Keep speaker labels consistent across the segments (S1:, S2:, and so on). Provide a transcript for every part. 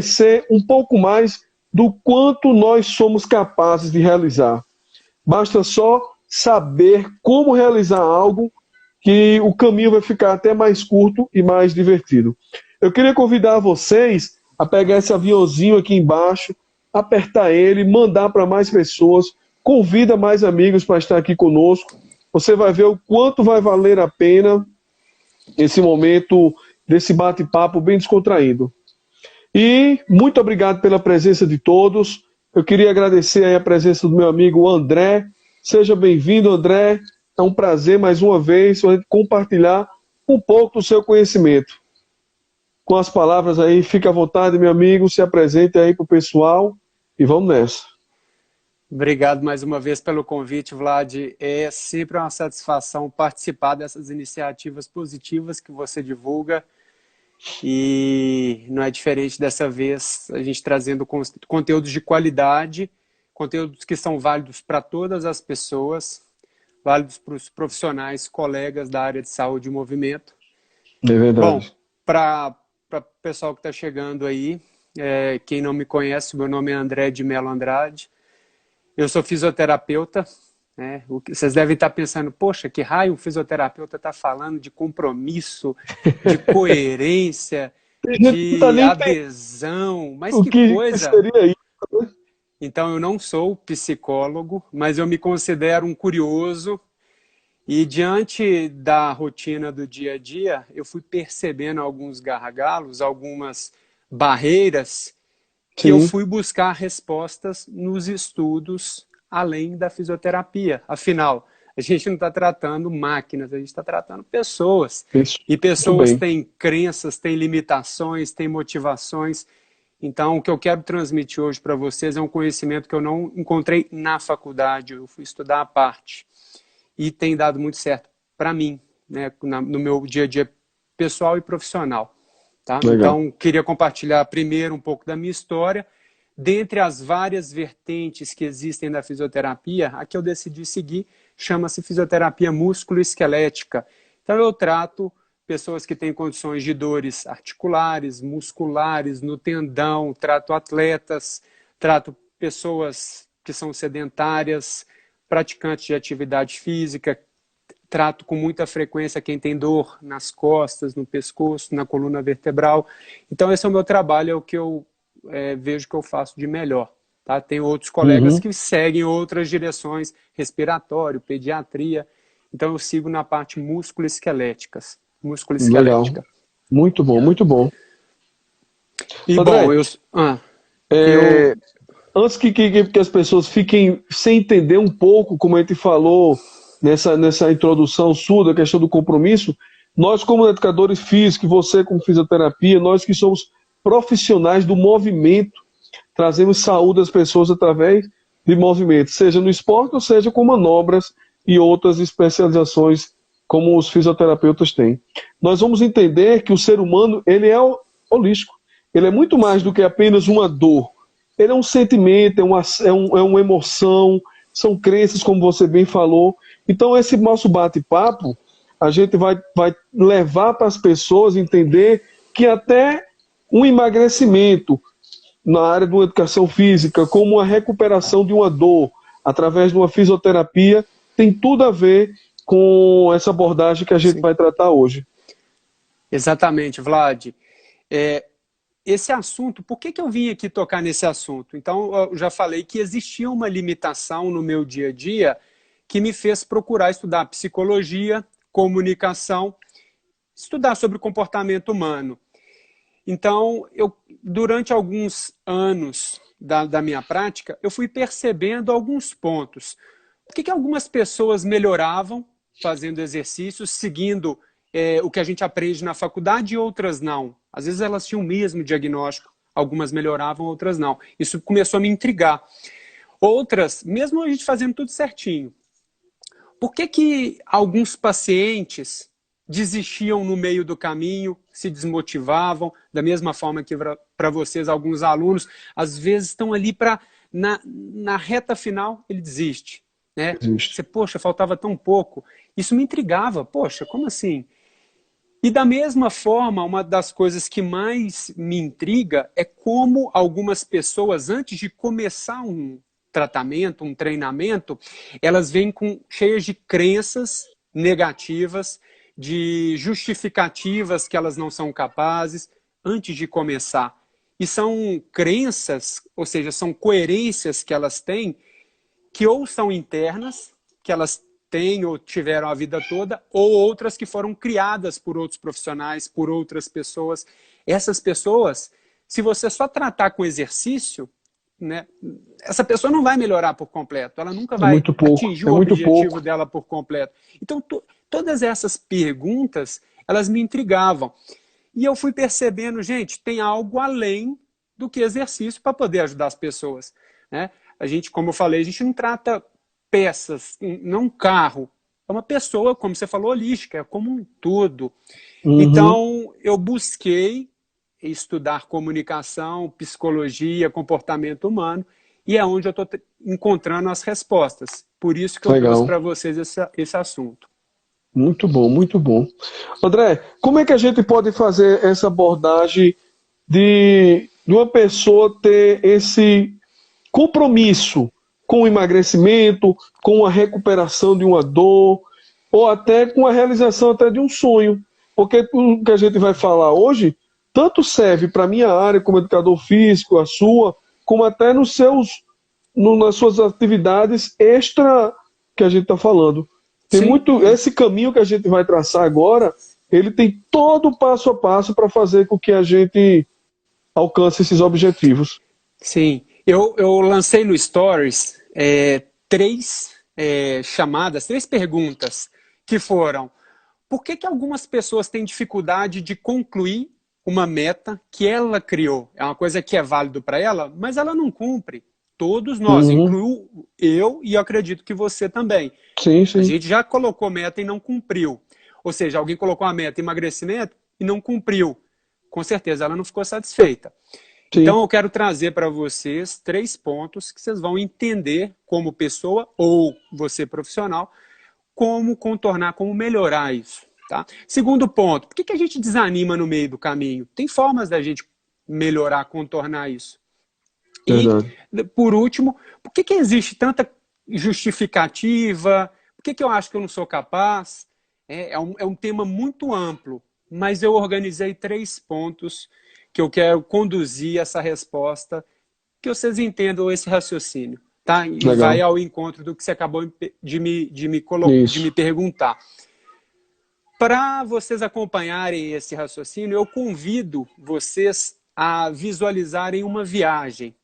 S1: conhecer um pouco mais do quanto nós somos capazes de realizar. Basta só saber como realizar algo que o caminho vai ficar até mais curto e mais divertido. Eu queria convidar vocês a pegar esse aviãozinho aqui embaixo, apertar ele, mandar para mais pessoas, convida mais amigos para estar aqui conosco. Você vai ver o quanto vai valer a pena esse momento desse bate-papo bem descontraído. E muito obrigado pela presença de todos. Eu queria agradecer aí a presença do meu amigo André. Seja bem-vindo, André. É um prazer, mais uma vez, a gente compartilhar um pouco do seu conhecimento. Com as palavras aí, fique à vontade, meu amigo, se apresente aí para o pessoal e vamos nessa.
S2: Obrigado mais uma vez pelo convite, Vlad. É sempre uma satisfação participar dessas iniciativas positivas que você divulga e não é diferente dessa vez, a gente trazendo conteúdos de qualidade, conteúdos que são válidos para todas as pessoas, válidos para os profissionais, colegas da área de saúde e movimento.
S1: É
S2: Bom,
S1: verdade.
S2: para o pessoal que está chegando aí, quem não me conhece, meu nome é André de Mello Andrade. Eu sou fisioterapeuta, né? Vocês devem estar pensando, poxa, que raio um fisioterapeuta está falando de compromisso, de coerência,
S1: A gente não está
S2: de
S1: nem entendendo
S2: adesão, mas
S1: o
S2: que
S1: que
S2: coisa!
S1: seria isso.
S2: Então, eu não sou psicólogo, mas eu me considero um curioso e diante da rotina do dia a dia, eu fui percebendo alguns gargalos, algumas barreiras que eu
S1: Sim,
S2: fui buscar respostas nos estudos além da fisioterapia. Afinal, a gente não está tratando máquinas, a gente está tratando pessoas.
S1: isso.
S2: E
S1: Muito
S2: pessoas
S1: bem.
S2: têm crenças, têm limitações, têm motivações. Então, o que eu quero transmitir hoje para vocês é um conhecimento que eu não encontrei na faculdade, eu fui estudar à parte. E tem dado muito certo para mim, né, no meu dia a dia pessoal e profissional. Tá?
S1: Legal.
S2: Então, queria compartilhar primeiro um pouco da minha história. Dentre as várias vertentes que existem na fisioterapia, a que eu decidi seguir chama-se fisioterapia músculo-esquelética. Então, eu trato pessoas que têm condições de dores articulares, musculares, no tendão, trato atletas, trato pessoas que são sedentárias, praticantes de atividade física, trato com muita frequência quem tem dor nas costas, no pescoço, na coluna vertebral. Então, esse é o meu trabalho, é o que eu vejo que eu faço de melhor. Tá? Tem outros colegas
S1: Uhum.
S2: que seguem outras direções, respiratório, pediatria. Então, eu sigo na parte músculo-esquelética.
S1: Legal. Muito bom, muito bom.
S2: E, bom,
S1: André,
S2: eu
S1: é, antes que as pessoas fiquem sem entender um pouco, como a gente falou nessa introdução sua, da questão do compromisso, nós, como educadores físicos, você, como fisioterapia, nós que somos profissionais do movimento, trazemos saúde às pessoas através de movimento, seja no esporte ou seja com manobras e outras especializações como os fisioterapeutas têm. Nós vamos entender que o ser humano ele é holístico, ele é muito mais do que apenas uma dor. Ele é um sentimento, é uma emoção, são crenças, como você bem falou. Então, esse nosso bate-papo, a gente vai levar para as pessoas entender que até um emagrecimento na área de uma educação física, como a recuperação de uma dor através de uma fisioterapia, tem tudo a ver com essa abordagem que a gente
S2: sim,
S1: vai tratar hoje.
S2: exatamente, Vlad. Esse assunto, por que eu vim aqui tocar nesse assunto? Então, eu já falei que existia uma limitação no meu dia a dia que me fez procurar estudar psicologia, comunicação, estudar sobre o comportamento humano. Então, durante alguns anos da minha prática, eu fui percebendo alguns pontos. Por que algumas pessoas melhoravam fazendo exercícios, seguindo o que a gente aprende na faculdade e outras não? Às vezes elas tinham o mesmo diagnóstico, algumas melhoravam, outras não. Isso começou a me intrigar. Outras, mesmo a gente fazendo tudo certinho, por que alguns pacientes desistiam no meio do caminho, se desmotivavam, da mesma forma que para vocês, alguns alunos, às vezes estão ali na reta final, ele desiste. Né?
S1: Existe.
S2: Você, poxa, faltava tão pouco. Isso me intrigava. Poxa, como assim? E da mesma forma, uma das coisas que mais me intriga é como algumas pessoas, antes de começar um tratamento, um treinamento, elas vêm cheias de crenças negativas, de justificativas que elas não são capazes, antes de começar. E são crenças, ou seja, são coerências que elas têm, que ou são internas, que elas têm ou tiveram a vida toda, ou outras que foram criadas por outros profissionais, por outras pessoas. Essas pessoas, se você só tratar com exercício, né, essa pessoa não vai melhorar por completo, ela nunca vai
S1: muito pouco,
S2: atingir
S1: é
S2: o
S1: muito
S2: objetivo
S1: pouco.
S2: dela por completo. Então, todas essas perguntas, elas me intrigavam. E eu fui percebendo, gente, tem algo além do que exercício para poder ajudar as pessoas, né? A gente, como eu falei, a gente não trata peças, não um carro. É uma pessoa, como você falou, holística, é como um todo.
S1: Uhum.
S2: Então, eu busquei estudar comunicação, psicologia, comportamento humano, e é onde eu estou encontrando as respostas. Por isso que eu trouxe
S1: Legal.
S2: para vocês esse assunto.
S1: Muito bom, muito bom. André, como é que a gente pode fazer essa abordagem de uma pessoa ter esse compromisso com o emagrecimento, com a recuperação de uma dor, ou até com a realização até de um sonho? Porque o que a gente vai falar hoje tanto serve para a minha área como educador físico, a sua, como até nos seus, nas suas atividades extra que a gente está falando. Tem
S2: Sim,
S1: muito. Esse caminho que a gente vai traçar agora, ele tem todo o passo a passo para fazer com que a gente alcance esses objetivos.
S2: sim. Eu lancei no Stories três chamadas, três perguntas que foram: por que algumas pessoas têm dificuldade de concluir uma meta que ela criou? É uma coisa que é válido para ela, mas ela não cumpre. Todos nós,
S1: Uhum.
S2: incluo eu e eu acredito que você também.
S1: Sim,
S2: A
S1: sim,
S2: gente já colocou meta e não cumpriu. Ou seja, alguém colocou a meta emagrecimento e não cumpriu. Com certeza, ela não ficou satisfeita. Então,
S1: sim.
S2: eu quero trazer para vocês três pontos que vocês vão entender como pessoa ou você profissional, como contornar, como melhorar isso. Tá? Segundo ponto, por que a gente desanima no meio do caminho? Tem formas da gente melhorar, contornar isso. E,
S1: Verdade.
S2: por último, por que existe tanta justificativa? Por que eu acho que eu não sou capaz? É um tema muito amplo, mas eu organizei três pontos que eu quero conduzir essa resposta, que vocês entendam esse raciocínio, tá? E vai
S1: Legal.
S2: ao encontro do que você acabou de me
S1: Isso.
S2: perguntar. Para vocês acompanharem esse raciocínio, eu convido vocês a visualizarem uma viagem.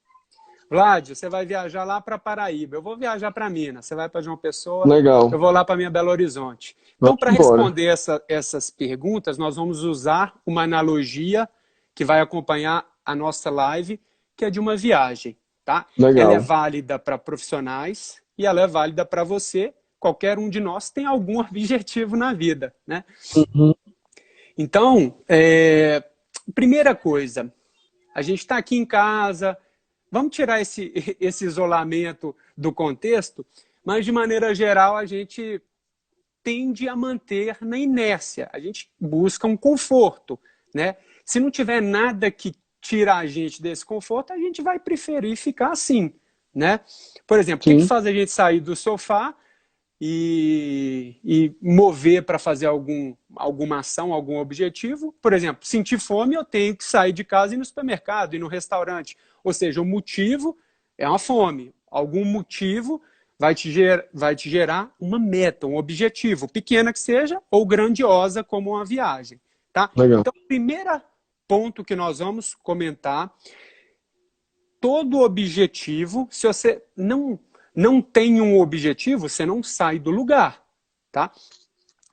S2: Vlad, você vai viajar lá para Paraíba, eu vou viajar para Minas, você vai para João Pessoa, eu
S1: Legal.
S2: vou lá para minha Belo Horizonte. Então,
S1: Vamos
S2: para
S1: embora.
S2: responder essas perguntas, nós vamos usar uma analogia que vai acompanhar a nossa live, que é de uma viagem, tá? Ela é
S1: Legal.
S2: válida para profissionais e ela é válida para você. Qualquer um de nós tem algum objetivo na vida, né?
S1: Uhum.
S2: Então, primeira coisa, a gente está aqui em casa, vamos tirar esse isolamento do contexto, mas de maneira geral a gente tende a manter na inércia, a gente busca um conforto, né? Se não tiver nada que tira a gente desse conforto, a gente vai preferir ficar assim, né? Por exemplo, o que
S1: Sim.
S2: faz a gente sair do sofá e mover para fazer alguma ação, algum objetivo? Por exemplo, sentir fome, eu tenho que sair de casa e ir no supermercado, ir no restaurante. Ou seja, o motivo é uma fome. Algum motivo vai te gerar uma meta, um objetivo, pequena que seja ou grandiosa como uma viagem. Tá?
S1: Legal.
S2: Então, primeiro ponto que nós vamos comentar, todo objetivo, se você não tem um objetivo, você não sai do lugar, tá?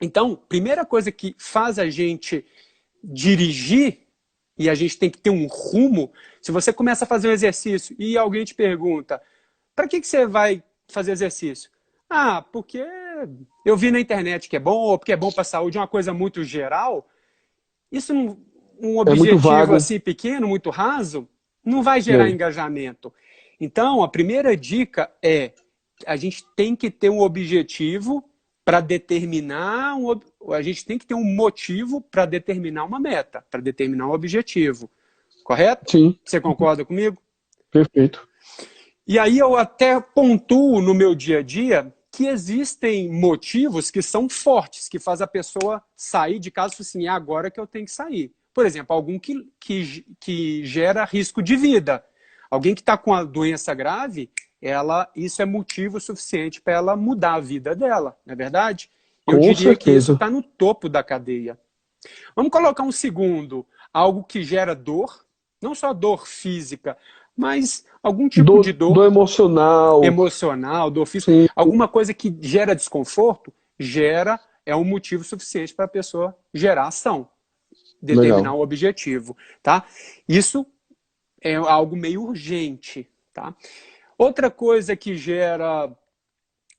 S2: Então, primeira coisa que faz a gente dirigir, e a gente tem que ter um rumo, se você começa a fazer um exercício e alguém te pergunta, para que você vai fazer exercício? Ah, porque eu vi na internet que é bom, ou porque é bom para a saúde, é uma coisa muito geral. Isso um
S1: É muito
S2: objetivo
S1: vago.
S2: assim pequeno, muito raso, não vai gerar
S1: É.
S2: engajamento. Então, a primeira dica é a gente tem que ter um objetivo para determinar, a gente tem que ter um motivo para determinar uma meta, para determinar um objetivo. Correto?
S1: Sim.
S2: Você concorda comigo?
S1: Perfeito.
S2: E aí eu até pontuo no meu dia a dia que existem motivos que são fortes, que faz a pessoa sair de casa e falar assim, é agora que eu tenho que sair. Por exemplo, algum que gera risco de vida. Alguém que está com a doença grave, isso é motivo suficiente para ela mudar a vida dela, não é verdade? Eu
S1: Com
S2: diria que isso
S1: certeza.
S2: está no topo da cadeia. Vamos colocar um segundo, algo que gera dor, não só dor física, mas algum tipo de
S1: Do
S2: dor
S1: emocional.
S2: emocional, dor física,
S1: Sim.
S2: alguma coisa que gera desconforto, é um motivo suficiente para a pessoa gerar ação, determinar
S1: Legal.
S2: o objetivo, tá? Isso é algo meio urgente, tá? Outra coisa que gera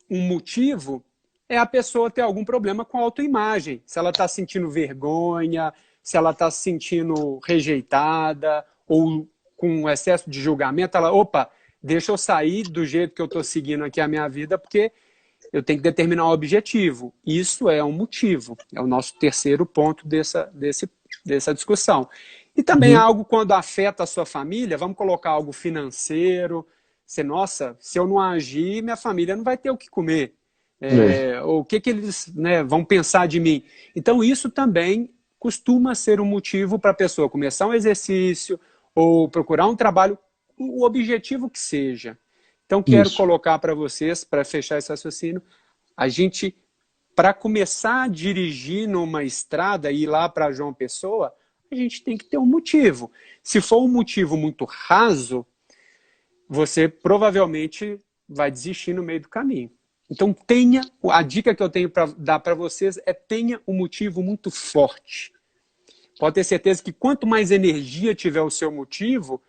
S2: um motivo é a pessoa ter algum problema com a autoimagem. Se ela está sentindo vergonha, se ela está se sentindo rejeitada ou com excesso de julgamento, opa, deixa eu sair do jeito que eu estou seguindo aqui a minha vida, porque eu tenho que determinar um objetivo. Isso é um motivo. É o nosso terceiro ponto dessa discussão. E também algo quando afeta a sua família, vamos colocar algo financeiro. Nossa, se eu não agir, minha família não vai ter o que comer. O que eles, né, vão pensar de mim? Então, isso também costuma ser um motivo para a pessoa começar um exercício ou procurar um trabalho, o objetivo que seja. Então, quero
S1: Isso.
S2: colocar para vocês, para fechar esse raciocínio, a gente, para começar a dirigir numa estrada e ir lá para João Pessoa, a gente tem que ter um motivo. Se for um motivo muito raso, você provavelmente vai desistir no meio do caminho. Então, a dica que eu tenho para dar para vocês é tenha um motivo muito forte. Pode ter certeza que quanto mais energia tiver o seu motivo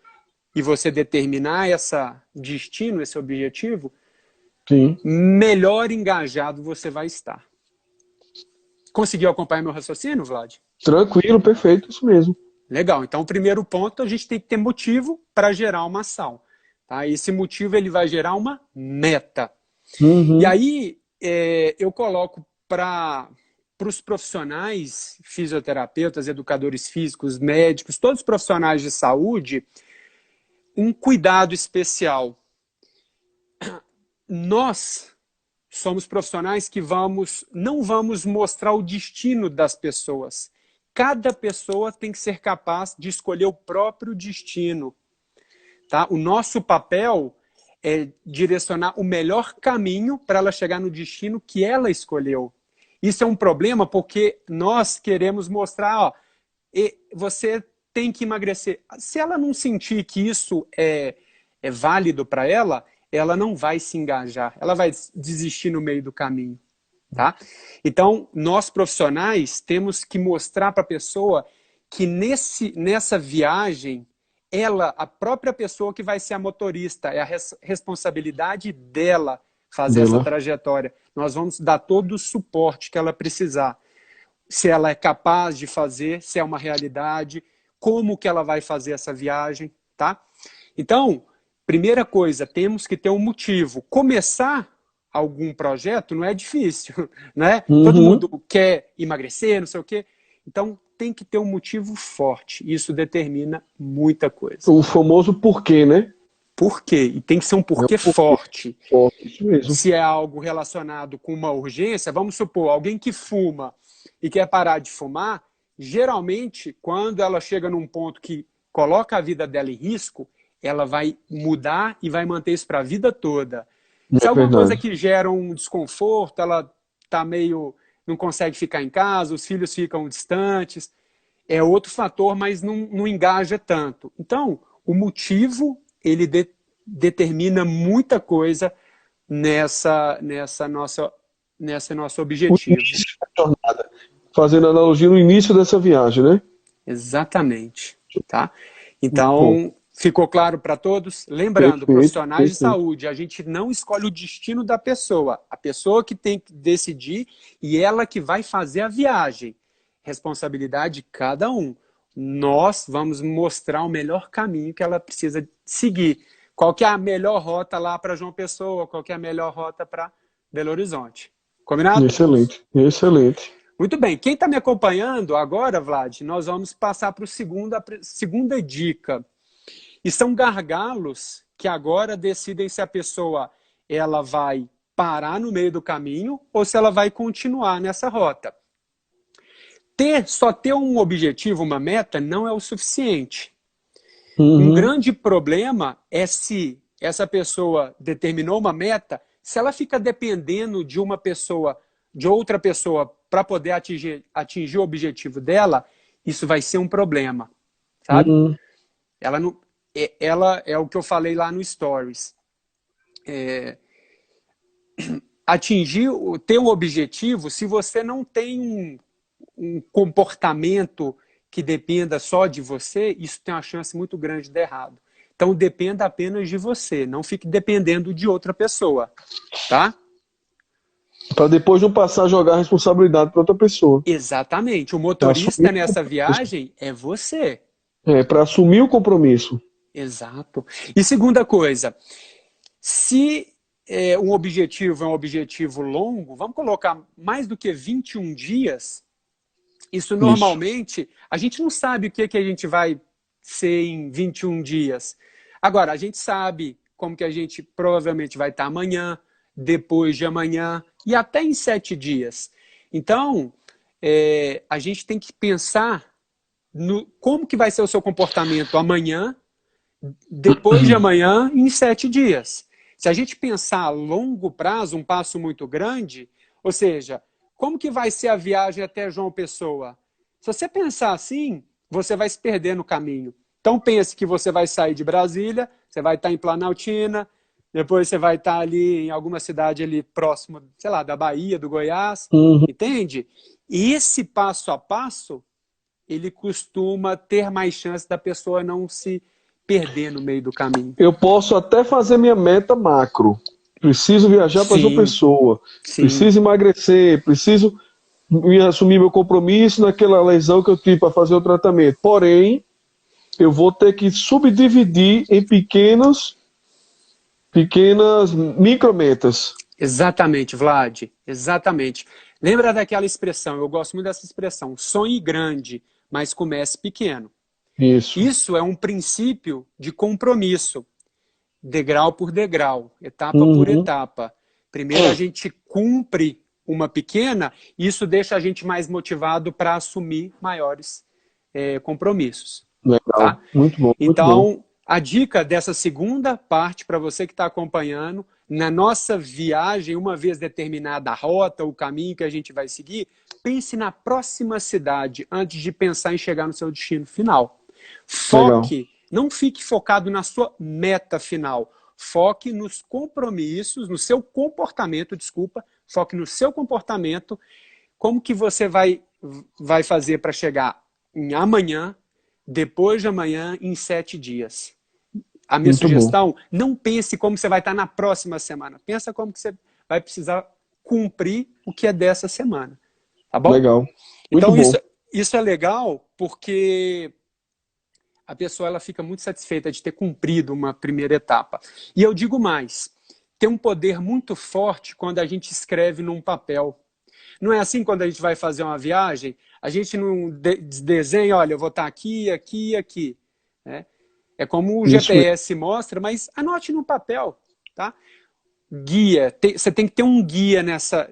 S2: e você determinar esse destino, esse objetivo,
S1: Sim.
S2: melhor engajado você vai estar. Conseguiu acompanhar meu raciocínio, Vlad?
S1: Tranquilo, perfeito, isso mesmo.
S2: Legal. Então, o primeiro ponto, a gente tem que ter motivo para gerar uma ação. Tá? Esse motivo ele vai gerar uma meta. E aí, eu coloco para os profissionais, fisioterapeutas, educadores físicos, médicos, todos os profissionais de saúde, um cuidado especial. Nós somos profissionais que não vamos mostrar o destino das pessoas. Cada pessoa tem que ser capaz de escolher o próprio destino. Tá? O nosso papel é direcionar o melhor caminho para ela chegar no destino que ela escolheu. Isso é um problema porque nós queremos mostrar, você tem que emagrecer. Se ela não sentir que isso é válido para ela, ela não vai se engajar, ela vai desistir no meio do caminho. Tá? Então, nós profissionais temos que mostrar para a pessoa que nessa viagem, a própria pessoa que vai ser a motorista, é a responsabilidade dela fazer essa trajetória. Nós vamos dar todo o suporte que ela precisar. Se ela é capaz de fazer, se é uma realidade, como que ela vai fazer essa viagem, tá? Então, primeira coisa, temos que ter um motivo. Começar algum projeto não é difícil, né? Todo mundo quer emagrecer, não sei o quê. Então, tem que ter um motivo forte. Isso determina muita coisa.
S1: O famoso porquê, né?
S2: Porquê? E tem que ser um porquê forte.
S1: Isso mesmo.
S2: Se é algo relacionado com uma urgência, vamos supor, alguém que fuma e quer parar de fumar, geralmente, quando ela chega num ponto que coloca a vida dela em risco, ela vai mudar e vai manter isso para a vida toda. Se é alguma coisa que gera um desconforto, ela está não consegue ficar em casa, os filhos ficam distantes, é outro fator, mas não engaja tanto. Então, o motivo, ele determina muita coisa nesse nosso objetivo.
S1: Fazendo analogia no início dessa viagem, né?
S2: Exatamente. Tá? Então, ficou claro para todos? Lembrando, profissionais de saúde, a gente não escolhe o destino da pessoa. A pessoa que tem que decidir e ela que vai fazer a viagem. Responsabilidade de cada um. Nós vamos mostrar o melhor caminho que ela precisa seguir. Qual que é a melhor rota lá para João Pessoa? Qual que é a melhor rota para Belo Horizonte? Combinado?
S1: Excelente, excelente.
S2: Muito bem. Quem está me acompanhando agora, Vlad, nós vamos passar para a segunda dica. E são gargalos que agora decidem se a pessoa ela vai parar no meio do caminho ou se ela vai continuar nessa rota. Só ter um objetivo, uma meta, não é o suficiente. Um grande problema é se essa pessoa determinou uma meta, se ela fica dependendo de uma pessoa, de outra pessoa, para poder atingir o objetivo dela, isso vai ser um problema, sabe? Ela não, ela é o que eu falei lá no Stories. Ter um objetivo, se você não tem um comportamento que dependa só de você, isso tem uma chance muito grande de dar errado. Então, dependa apenas de você, não fique dependendo de outra pessoa, tá?
S1: Para depois não passar a jogar a responsabilidade para outra pessoa.
S2: Exatamente. O motorista nessa viagem é você.
S1: Para assumir o compromisso.
S2: Exato. E segunda coisa, se um objetivo é um objetivo longo, vamos colocar mais do que 21 dias, isso normalmente, a gente não sabe o que a gente vai ser em 21 dias. Agora, a gente sabe como que a gente provavelmente vai estar amanhã, depois de amanhã e até em 7 dias. Então, a gente tem que pensar no como que vai ser o seu comportamento amanhã, depois de amanhã e em 7 dias. Se a gente pensar a longo prazo, um passo muito grande, ou seja, como que vai ser a viagem até João Pessoa? Se você pensar assim, você vai se perder no caminho. Então pense que você vai sair de Brasília, você vai estar em Planaltina, depois você vai estar ali em alguma cidade ali próximo, sei lá, da Bahia, do Goiás, entende? E esse passo a passo, ele costuma ter mais chance da pessoa não se perder no meio do caminho.
S1: Eu posso até fazer minha meta macro. Preciso viajar para João Pessoa.
S2: Sim.
S1: Preciso emagrecer. Preciso assumir meu compromisso naquela lesão que eu tive para fazer o tratamento. Porém, eu vou ter que subdividir em pequenas micrometas.
S2: Exatamente, Vlad. Exatamente. Lembra daquela expressão, eu gosto muito dessa expressão, sonhe grande, mas comece pequeno. Isso é um princípio de compromisso, degrau por degrau, etapa por etapa. Primeiro a gente cumpre uma pequena, e isso deixa a gente mais motivado para assumir maiores compromissos.
S1: Legal,
S2: tá?
S1: Muito bom.
S2: Então,
S1: muito bom.
S2: A dica dessa segunda parte, para você que está acompanhando, na nossa viagem, uma vez determinada a rota, o caminho que a gente vai seguir, pense na próxima cidade antes de pensar em chegar no seu destino final. Foque, não fique focado na sua meta final. Foque nos compromissos, no seu comportamento, foque no seu comportamento, como que você vai fazer para chegar em amanhã, depois de amanhã, em 7 dias. A minha sugestão, não pense como você vai estar na próxima semana. Pensa como que você vai precisar cumprir o que é dessa semana. Tá bom?
S1: Legal.
S2: Então, isso é legal porque a pessoa ela fica muito satisfeita de ter cumprido uma primeira etapa. E eu digo mais, tem um poder muito forte quando a gente escreve num papel. Não é assim quando a gente vai fazer uma viagem, a gente não desenha, olha, eu vou estar aqui, aqui e aqui. Né? É como o GPS mostra, mas anote no papel. Tá? Guia, você tem que ter um guia nessa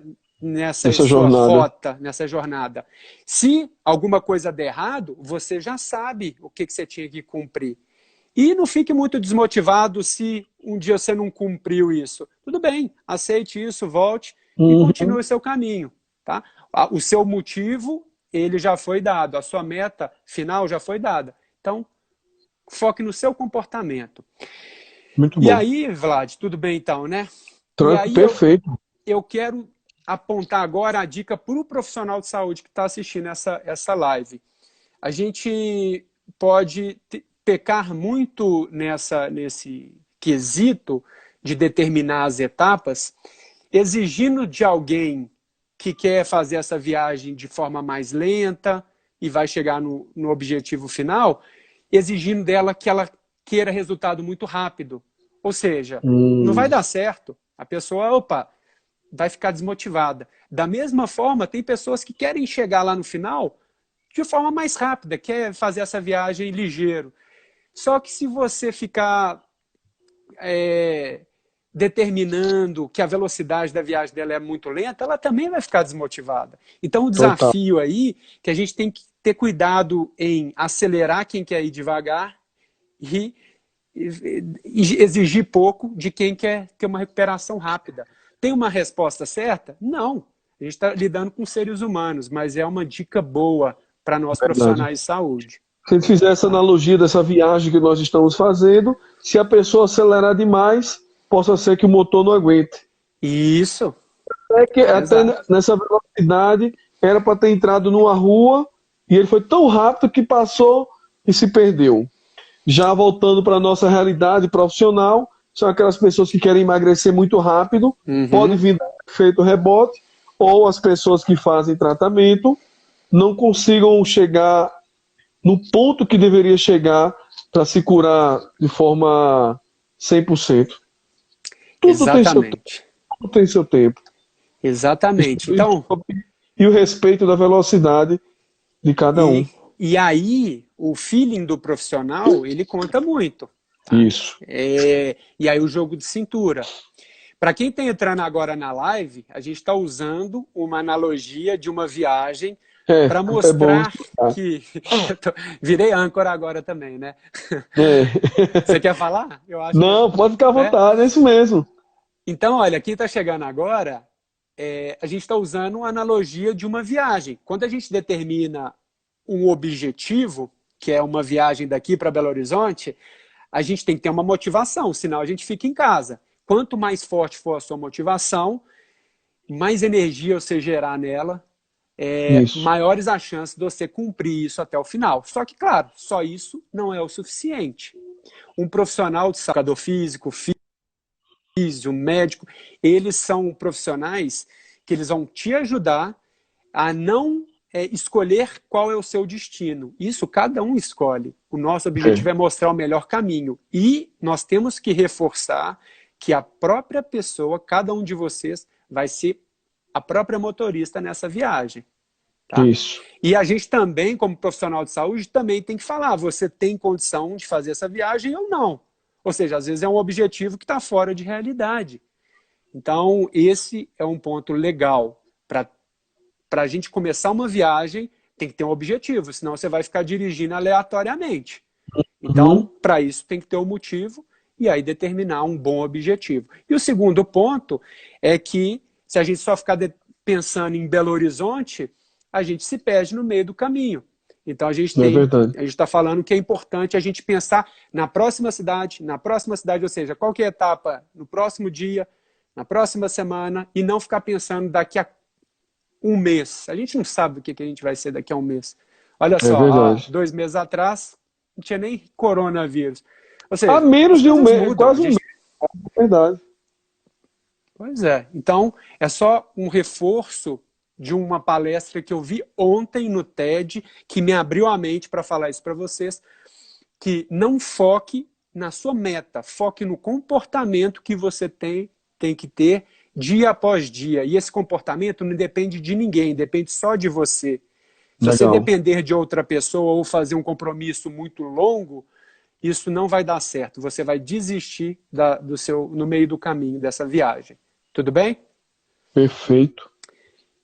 S2: sua rota, nessa jornada. Se alguma coisa der errado, você já sabe o que você tinha que cumprir. E não fique muito desmotivado se um dia você não cumpriu isso. Tudo bem, aceite isso, volte e continue o seu caminho. Tá? O seu motivo, ele já foi dado. A sua meta final já foi dada. Então, foque no seu comportamento.
S1: Muito bom.
S2: E aí, Vlad, tudo bem então, né?
S1: Perfeito.
S2: Eu quero apontar agora a dica para o profissional de saúde que está assistindo essa live. A gente pode pecar muito nesse quesito de determinar as etapas, exigindo de alguém que quer fazer essa viagem de forma mais lenta e vai chegar no objetivo final, exigindo dela que ela queira resultado muito rápido. Ou seja, não vai dar certo. A pessoa, vai ficar desmotivada. Da mesma forma, tem pessoas que querem chegar lá no final de forma mais rápida, quer fazer essa viagem ligeiro. Só que se você ficar determinando que a velocidade da viagem dela é muito lenta, ela também vai ficar desmotivada. Então o
S1: Total.
S2: desafio aí, que a gente tem que ter cuidado em acelerar quem quer ir devagar e exigir pouco de quem quer ter uma recuperação rápida. Tem uma resposta certa? Não. A gente está lidando com seres humanos, mas é uma dica boa para nós
S1: Verdade.
S2: profissionais de saúde.
S1: Se a gente fizer essa analogia dessa viagem que nós estamos fazendo, se a pessoa acelerar demais, possa ser que o motor não aguente.
S2: Isso.
S1: É que até
S2: Exato.
S1: nessa velocidade era para ter entrado numa rua e ele foi tão rápido que passou e se perdeu. Já voltando para a nossa realidade profissional, são aquelas pessoas que querem emagrecer muito rápido, pode vir efeito rebote, ou as pessoas que fazem tratamento não consigam chegar no ponto que deveria chegar para se curar de forma 100%. Tudo tem seu tempo.
S2: Exatamente.
S1: Tudo tem seu tempo.
S2: Exatamente. Então,
S1: E o respeito da velocidade de cada um.
S2: e aí, o feeling do profissional, ele conta muito. Tá?
S1: Isso.
S2: E aí o jogo de cintura. Para quem está entrando agora na live, a gente está usando uma analogia de uma viagem para mostrar que... Virei âncora agora também, né? Você quer falar? Eu acho
S1: Não, pode ficar à vontade, é isso mesmo.
S2: Então, olha, quem está chegando agora, a gente está usando uma analogia de uma viagem. Quando a gente determina um objetivo, que é uma viagem daqui para Belo Horizonte, a gente tem que ter uma motivação, senão a gente fica em casa. Quanto mais forte for a sua motivação, mais energia você gerar nela, maiores as chances de você cumprir isso até o final. Só que, claro, só isso não é o suficiente. Um profissional de saúde, educador físico, físio, médico, eles são profissionais que eles vão te ajudar a não escolher qual é o seu destino. Isso cada um escolhe. O nosso objetivo é mostrar o melhor caminho. E nós temos que reforçar que a própria pessoa, cada um de vocês, vai ser a própria motorista nessa viagem. Tá?
S1: Isso.
S2: E a gente também, como profissional de saúde, também tem que falar, você tem condição de fazer essa viagem ou não. Ou seja, às vezes é um objetivo que está fora de realidade. Então, esse é um ponto legal. Para a gente começar uma viagem, tem que ter um objetivo, senão você vai ficar dirigindo aleatoriamente. Então, para isso, tem que ter um motivo e aí determinar um bom objetivo. E o segundo ponto é que, se a gente só ficar pensando em Belo Horizonte, a gente se perde no meio do caminho. Então, a gente está falando que é importante a gente pensar na próxima cidade, ou seja, qual que é a etapa no próximo dia, na próxima semana, e não ficar pensando daqui a um mês. A gente não sabe o que a gente vai ser daqui a um mês. Olha só, 2 meses atrás, não tinha nem coronavírus. Ou seja,
S1: há menos de um mês, quase um mês. É verdade.
S2: Pois é. Então, é só um reforço de uma palestra que eu vi ontem no TED, que me abriu a mente para falar isso para vocês, que não foque na sua meta, foque no comportamento que você tem que ter dia após dia. E esse comportamento não depende de ninguém, depende só de você. Se você depender de outra pessoa ou fazer um compromisso muito longo, isso não vai dar certo. Você vai desistir no meio do caminho dessa viagem. Tudo bem?
S1: Perfeito.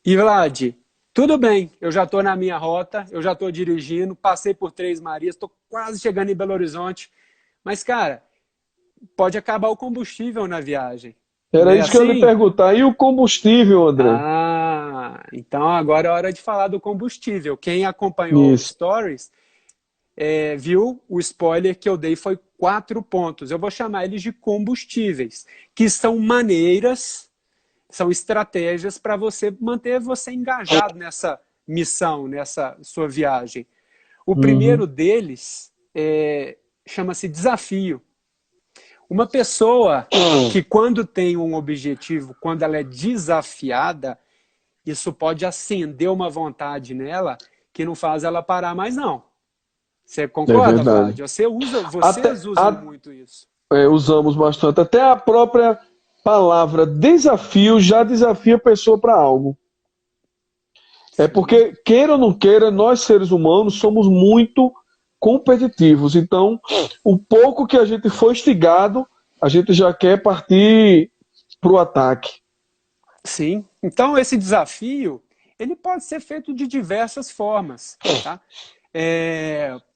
S2: E Vlad, tudo bem, eu já estou na minha rota, eu já estou dirigindo, passei por Três Marias, estou quase chegando em Belo Horizonte, mas cara, pode acabar o combustível na viagem.
S1: Era isso que eu ia lhe perguntar, e o combustível, André?
S2: Então agora é hora de falar do combustível. Quem acompanhou os stories viu o spoiler que eu dei foi 4 pontos, eu vou chamar eles de combustíveis, que são maneiras... São estratégias para manter você engajado nessa missão, nessa sua viagem. O primeiro deles chama-se desafio. Uma pessoa que quando tem um objetivo, quando ela é desafiada, isso pode acender uma vontade nela que não faz ela parar mais não. Você concorda, Vlad? Vocês usam muito isso.
S1: Usamos bastante. Até a própria palavra desafio já desafia a pessoa para algo. É porque, queira ou não queira, nós seres humanos somos muito competitivos. Então, o pouco que a gente foi instigado, a gente já quer partir para o ataque.
S2: Sim. Então, esse desafio, ele pode ser feito de diversas formas, tá?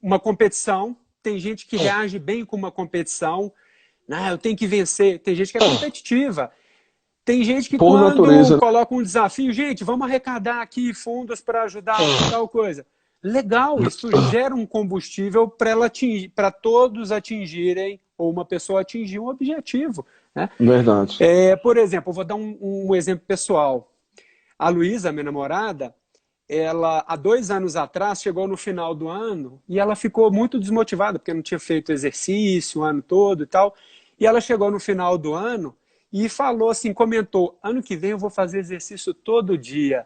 S2: Uma competição, tem gente que reage bem com uma competição, né? Eu tenho que vencer. Tem gente que é competitiva. Tem gente que
S1: Por
S2: quando
S1: natureza, né?
S2: coloca um desafio, gente, vamos arrecadar aqui fundos para ajudar tal coisa. Legal, isso gera um combustível para ela atingir, para todos atingirem, ou uma pessoa atingir um objetivo, né?
S1: Verdade.
S2: Por exemplo, eu vou dar um exemplo pessoal. A Luísa, minha namorada, ela há 2 anos atrás chegou no final do ano e ela ficou muito desmotivada porque não tinha feito exercício o ano todo e tal. E ela chegou no final do ano e falou assim, comentou: ano que vem eu vou fazer exercício todo dia.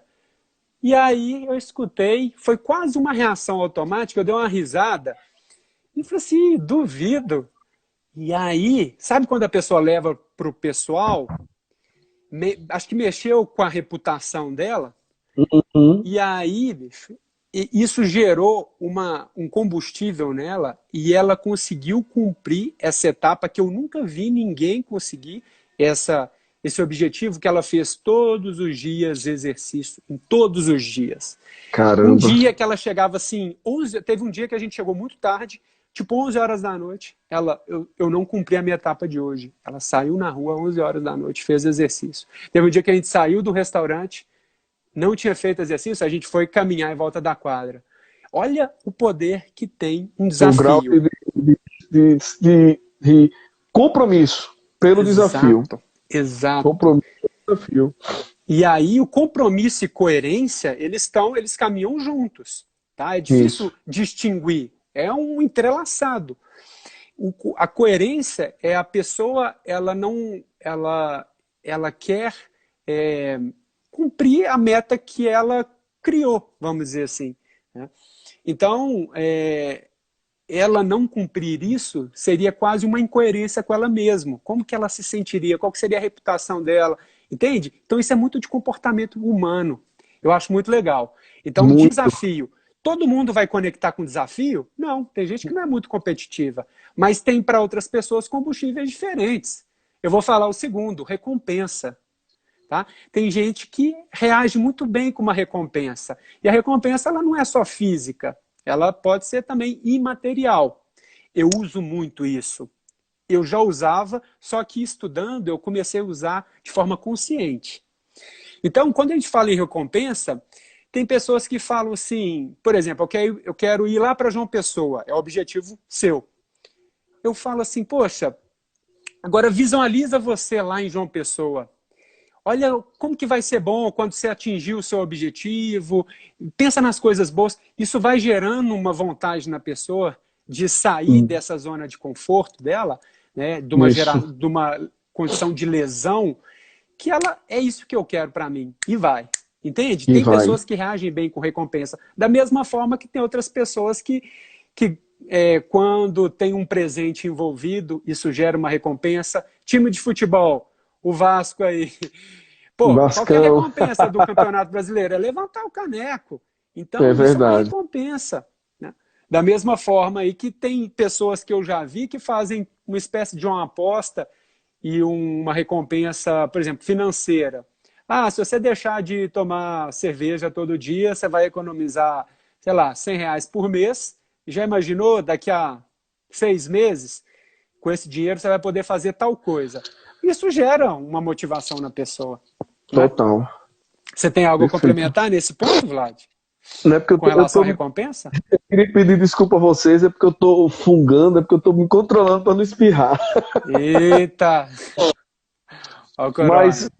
S2: E aí eu escutei, foi quase uma reação automática, eu dei uma risada e falei assim, duvido. E aí, sabe quando a pessoa leva para o pessoal? Acho que mexeu com a reputação dela.
S1: Uhum.
S2: E aí, bicho, isso gerou um combustível nela e ela conseguiu cumprir essa etapa que eu nunca vi ninguém conseguir, esse objetivo que ela fez todos os dias exercício, em todos os dias. Um
S1: Caramba.
S2: dia que ela chegava assim, teve um dia que a gente chegou muito tarde, tipo 11 horas da noite, eu não cumpri a minha etapa de hoje. Ela saiu na rua 11 horas da noite, fez exercício. Teve um dia que a gente saiu do restaurante, não tinha feito exercício, a gente foi caminhar em volta da quadra. Olha o poder que tem um
S1: O grau
S2: desafio.
S1: de compromisso pelo desafio.
S2: Exato, exato.
S1: Compromisso pelo desafio.
S2: E aí o compromisso e coerência, eles caminham juntos, tá? É difícil
S1: Isso.
S2: distinguir, é um entrelaçado. A coerência é a pessoa, ela quer é, cumprir a meta que ela criou, vamos dizer assim, né? Então, ela não cumprir isso seria quase uma incoerência com ela mesma. Como que ela se sentiria? Qual que seria a reputação dela? Entende? Então isso é muito de comportamento humano. Eu acho muito legal. Então,
S1: Muito.
S2: desafio. Todo mundo vai conectar com desafio? Não, tem gente que não é muito competitiva. Mas tem para outras pessoas combustíveis diferentes. Eu vou falar o segundo, recompensa. Tá? Tem gente que reage muito bem com uma recompensa. E a recompensa ela não é só física, ela pode ser também imaterial. Eu uso muito isso. Eu já usava, só que estudando eu comecei a usar de forma consciente. Então, quando a gente fala em recompensa, tem pessoas que falam assim, por exemplo, eu quero ir lá para João Pessoa, é o objetivo seu. Eu falo assim, poxa, agora visualiza você lá em João Pessoa. Olha como que vai ser bom quando você atingir o seu objetivo, pensa nas coisas boas. Isso vai gerando uma vontade na pessoa de sair dessa zona de conforto dela, né,
S1: Isso.
S2: de uma condição de lesão, que ela é isso que eu quero para mim. E vai. Entende?
S1: E
S2: Tem
S1: vai.
S2: pessoas que reagem bem com recompensa. Da mesma forma que tem outras pessoas que quando tem um presente envolvido, isso gera uma recompensa. Time de futebol, o Vasco aí. Pô, qual que é a
S1: Vascão.
S2: recompensa do Campeonato Brasileiro? É levantar o caneco.
S1: É
S2: Então, isso é uma
S1: verdade.
S2: recompensa, né? Da mesma forma aí que tem pessoas que eu já vi que fazem uma espécie de uma aposta e uma recompensa, por exemplo, financeira. Ah, se você deixar de tomar cerveja todo dia, você vai economizar, sei lá, R$ 100 por mês. Já imaginou daqui a 6 meses, com esse dinheiro você vai poder fazer tal coisa? Isso gera uma motivação na pessoa, né?
S1: Total.
S2: Você tem algo a
S1: Perfeito.
S2: complementar nesse ponto, Vlad?
S1: Não é porque
S2: Com relação à recompensa?
S1: eu queria pedir desculpa a vocês, é porque eu tô fungando, é porque eu tô me controlando para não espirrar.
S2: Eita! Ó o
S1: Mas
S2: corona.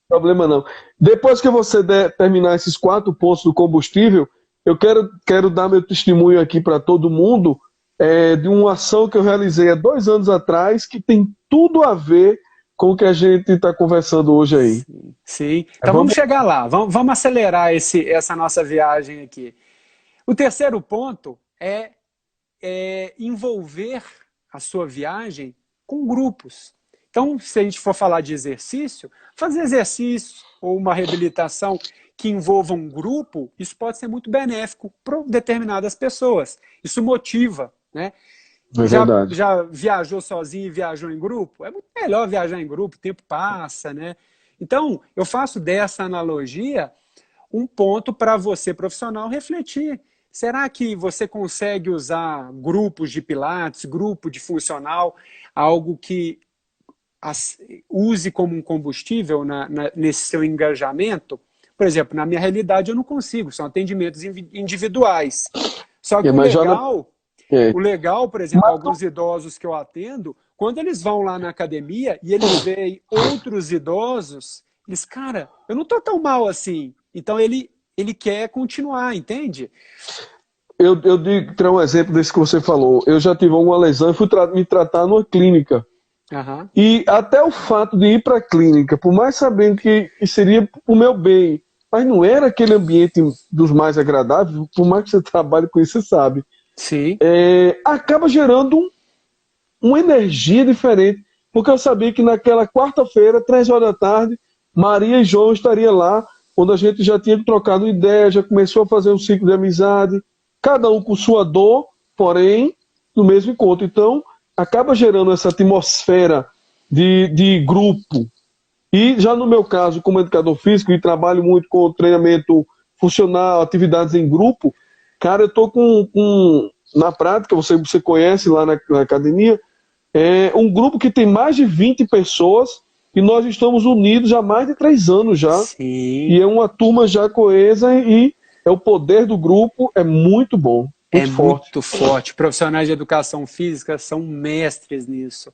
S1: problema não. Depois que você terminar esses 4 pontos do combustível, eu quero dar meu testemunho aqui para todo mundo de uma ação que eu realizei há 2 anos atrás que tem tudo a ver com o que a gente está conversando hoje aí.
S2: Sim, sim. Então vamos
S1: Vamos.
S2: chegar lá, vamos acelerar essa nossa viagem aqui. O terceiro ponto é envolver a sua viagem com grupos. Então, se a gente for falar de exercício, fazer exercício ou uma reabilitação que envolva um grupo, isso pode ser muito benéfico para determinadas pessoas. Isso motiva, né?
S1: É verdade.
S2: Já viajou sozinho e viajou em grupo? É muito melhor viajar em grupo, o tempo passa, né? Então, eu faço dessa analogia um ponto para você, profissional, refletir. Será que você consegue usar grupos de pilates, grupo de funcional, algo que use como um combustível nesse seu engajamento? Por exemplo, na minha realidade eu não consigo, são atendimentos individuais. Só que
S1: Mas já na...
S2: o legal, por exemplo, alguns idosos que eu atendo, quando eles vão lá na academia e eles veem outros idosos, eles, cara, eu não estou tão mal assim. Então ele quer continuar, entende?
S1: Eu digo, trago um exemplo desse que você falou. Eu já tive uma lesão e fui me tratar numa clínica.
S2: Uhum.
S1: E até o fato de ir para a clínica, por mais sabendo que seria o meu bem, mas não era aquele ambiente dos mais agradáveis, por mais que você trabalhe com isso, você sabe.
S2: Sim.
S1: Acaba gerando uma energia diferente, porque eu sabia que naquela quarta-feira, 3 horas da tarde, Maria e João estariam lá, quando a gente já tinha trocado ideia, já começou a fazer um ciclo de amizade, cada um com sua dor, porém, no mesmo encontro. Então, acaba gerando essa atmosfera de grupo. E já no meu caso, como educador físico, e trabalho muito com treinamento funcional, atividades em grupo, cara, eu estou na prática, você conhece lá na academia, um grupo que tem mais de 20 pessoas e nós estamos unidos há mais de 3 anos já.
S2: Sim.
S1: E é uma turma já coesa e o poder do grupo é muito bom.
S2: Muito forte. Profissionais de educação física são mestres nisso.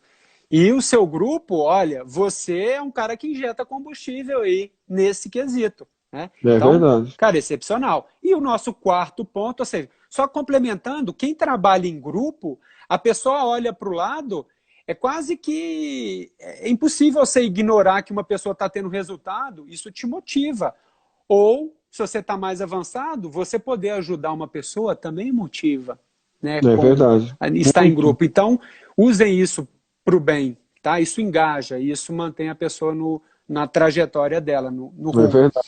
S2: E o seu grupo, olha, você é um cara que injeta combustível aí nesse quesito. Né? Então,
S1: verdade.
S2: Cara, excepcional. E o nosso quarto ponto, ou seja, só complementando, quem trabalha em grupo, a pessoa olha para o lado, é quase que é impossível você ignorar que uma pessoa está tendo resultado, isso te motiva. Ou, se você está mais avançado, você poder ajudar uma pessoa também motiva. Né?
S1: Verdade.
S2: Estar em grupo. Então, usem isso para o bem. Tá? Isso engaja, isso mantém a pessoa na trajetória dela, no rumo.
S1: Verdade.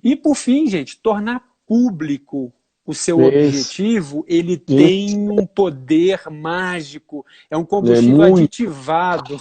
S2: E, por fim, gente, tornar público o seu objetivo, ele tem um poder mágico, é um combustível aditivado.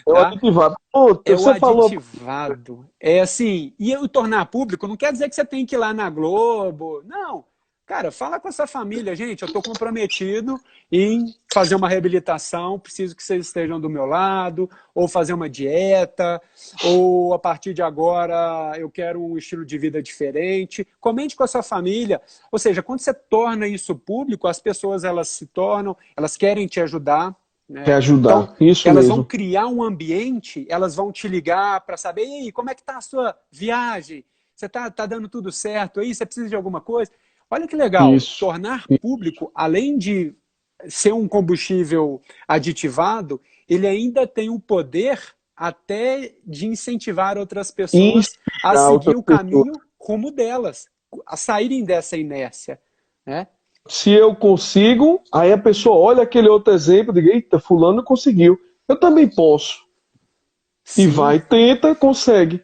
S1: É o aditivado.
S2: É o aditivado. É assim, e o tornar público não quer dizer que você tem que ir lá na Globo. Não. Cara, fala com a sua família, gente, eu estou comprometido em fazer uma reabilitação, preciso que vocês estejam do meu lado, ou fazer uma dieta, ou a partir de agora eu quero um estilo de vida diferente. Comente com a sua família. Ou seja, quando você torna isso público, as pessoas elas querem te ajudar. Né?
S1: Quer ajudar,
S2: então,
S1: isso
S2: elas
S1: mesmo.
S2: vão criar um ambiente, elas vão te ligar para saber, e aí, como é que está a sua viagem? Você tá dando tudo certo aí? Você precisa de alguma coisa? Olha que legal, tornar público, além de ser um combustível aditivado, ele ainda tem o poder até de incentivar outras pessoas a seguir o caminho rumo delas, a saírem dessa inércia. Né?
S1: Se eu consigo, aí a pessoa olha aquele outro exemplo e diz, eita, fulano conseguiu, eu também posso. Sim. E vai, tenta, consegue.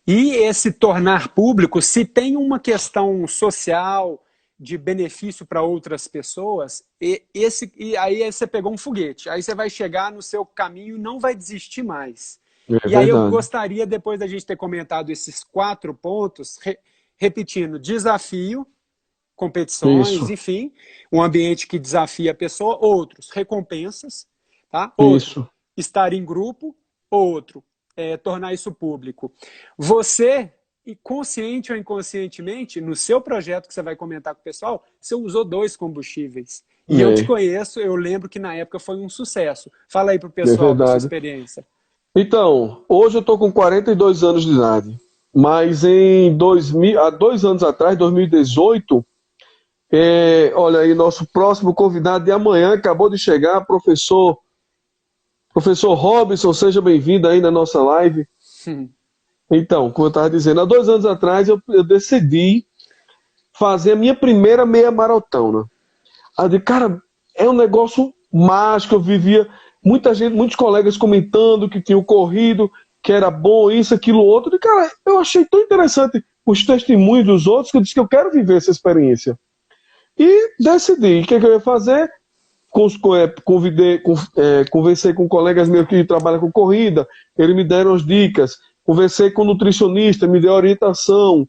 S2: E esse tornar público, se tem uma questão social de benefício para outras pessoas, e aí você pegou um foguete, aí você vai chegar no seu caminho e não vai desistir mais. E aí eu gostaria, depois da gente ter comentado esses 4 pontos, repetindo, desafio, competições, enfim, um ambiente que desafia a pessoa, outros, recompensas, tá? Outro, estar em grupo, outro, tornar isso público. Você, consciente ou inconscientemente, no seu projeto que você vai comentar com o pessoal, você usou 2 combustíveis. E eu te conheço, eu lembro que na época foi um sucesso. Fala aí pro pessoal da sua experiência.
S1: Então, hoje eu estou com 42 anos de idade, mas há 2 anos atrás, 2018, olha aí, nosso próximo convidado de amanhã acabou de chegar, professor Robson, seja bem-vindo aí na nossa live. Então, como eu estava dizendo, há 2 anos atrás eu decidi fazer a minha primeira meia maratona. Aí eu disse, cara, é um negócio mágico, eu vivia muita gente, muitos colegas comentando que tinham corrido, que era bom, isso, aquilo, outro. E, cara, eu achei tão interessante os testemunhos dos outros que eu disse que eu quero viver essa experiência. E decidi o que, que eu ia fazer. Conversei com colegas meus que trabalham com corrida, eles me deram as dicas. Conversei com o nutricionista, me deu orientação.